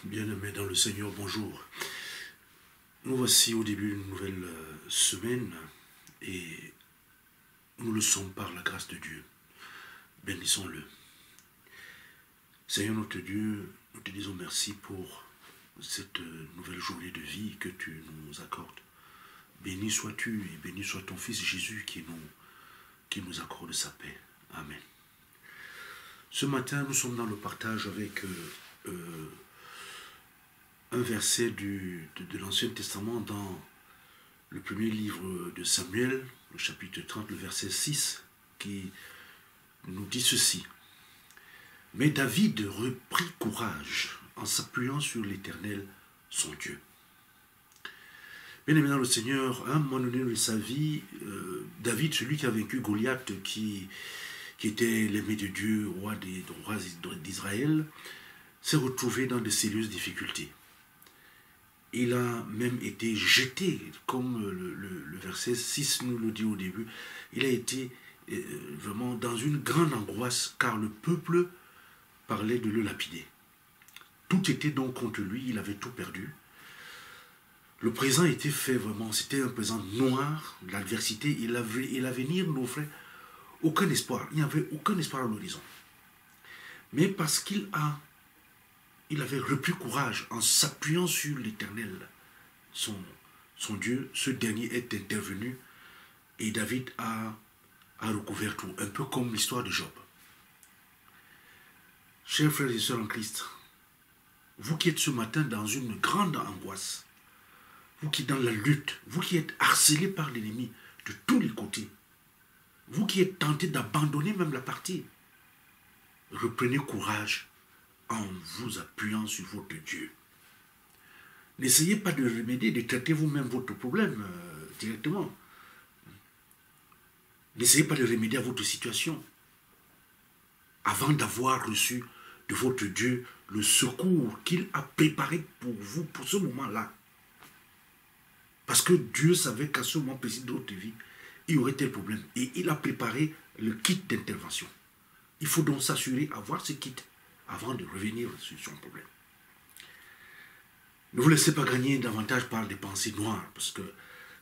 Bien-aimés dans le Seigneur, bonjour. Nous voici au début d'une nouvelle semaine et nous le sommes par la grâce de Dieu. Bénissons-le. Seigneur notre Dieu, nous te disons merci pour cette nouvelle journée de vie que tu nous accordes. Béni sois-tu et béni soit ton Fils Jésus qui nous accorde sa paix. Amen. Ce matin, nous sommes dans le partage avec un verset de l'Ancien Testament dans le premier livre de Samuel, le chapitre 30, le verset 6, qui nous dit ceci. « Mais David reprit courage en s'appuyant sur l'Éternel, son Dieu. » Bien aimé dans le Seigneur, à un moment donné de sa vie, David, celui qui a vaincu Goliath, qui était l'aimé de Dieu, roi d'Israël, s'est retrouvé dans de sérieuses difficultés. Il a même été jeté, comme le verset 6 nous le dit au début, il a été vraiment dans une grande angoisse, car le peuple parlait de le lapider. Tout était donc contre lui, il avait tout perdu. Le présent était fait vraiment, c'était un présent noir, l'adversité, et l'avenir n'offrait aucun espoir, il n'y avait aucun espoir à l'horizon. Mais parce qu'il avait repris courage en s'appuyant sur l'Éternel, son Dieu, ce dernier est intervenu et David a recouvert tout, un peu comme l'histoire de Job. Chers frères et sœurs en Christ, vous qui êtes ce matin dans une grande angoisse, vous qui êtes dans la lutte, vous qui êtes harcelés par l'ennemi de tous les côtés, vous qui êtes tentés d'abandonner même la partie, reprenez courage en vous appuyant sur votre Dieu. N'essayez pas de remédier, de traiter vous-même votre problème directement. N'essayez pas de remédier à votre situation avant d'avoir reçu de votre Dieu le secours qu'il a préparé pour vous, pour ce moment-là. Parce que Dieu savait qu'à ce moment précis de votre vie, il y aurait tel problème. Et il a préparé le kit d'intervention. Il faut donc s'assurer d'avoir ce kit avant de revenir sur son problème. Ne vous laissez pas gagner davantage par des pensées noires, parce que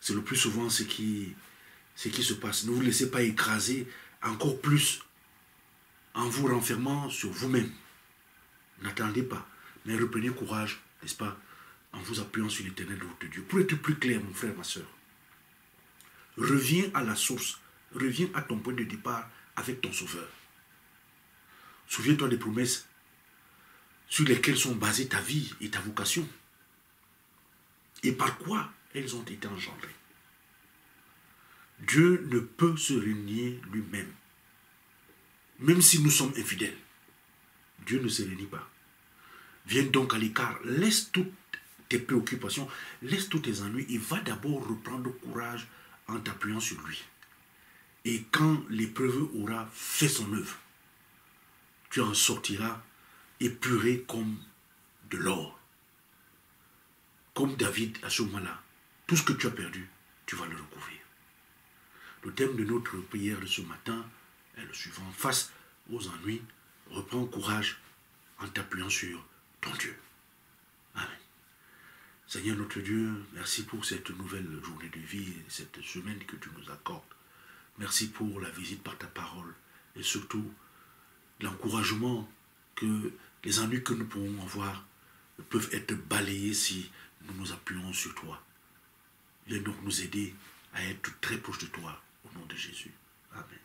c'est le plus souvent ce qui se passe. Ne vous laissez pas écraser encore plus en vous renfermant sur vous-même. N'attendez pas, mais reprenez courage, n'est-ce pas, en vous appuyant sur l'Éternel de votre Dieu. Pour être plus clair, mon frère, ma soeur, reviens à la source, reviens à ton point de départ avec ton Sauveur. Souviens-toi des promesses sur lesquelles sont basées ta vie et ta vocation. Et par quoi elles ont été engendrées. Dieu ne peut se renier lui-même. Même si nous sommes infidèles, Dieu ne se renie pas. Viens donc à l'écart, laisse toutes tes préoccupations, laisse tous tes ennuis et va d'abord reprendre courage en t'appuyant sur lui. Et quand l'épreuve aura fait son œuvre, tu en sortiras épuré comme de l'or. Comme David à ce moment-là, tout ce que tu as perdu, tu vas le recouvrir. Le thème de notre prière de ce matin est le suivant. Face aux ennuis, reprends courage en t'appuyant sur ton Dieu. Amen. Seigneur notre Dieu, merci pour cette nouvelle journée de vie, cette semaine que tu nous accordes. Merci pour la visite par ta parole et surtout l'encouragement que les ennuis que nous pouvons avoir peuvent être balayés si nous nous appuyons sur toi. Viens donc nous aider à être très proches de toi au nom de Jésus. Amen.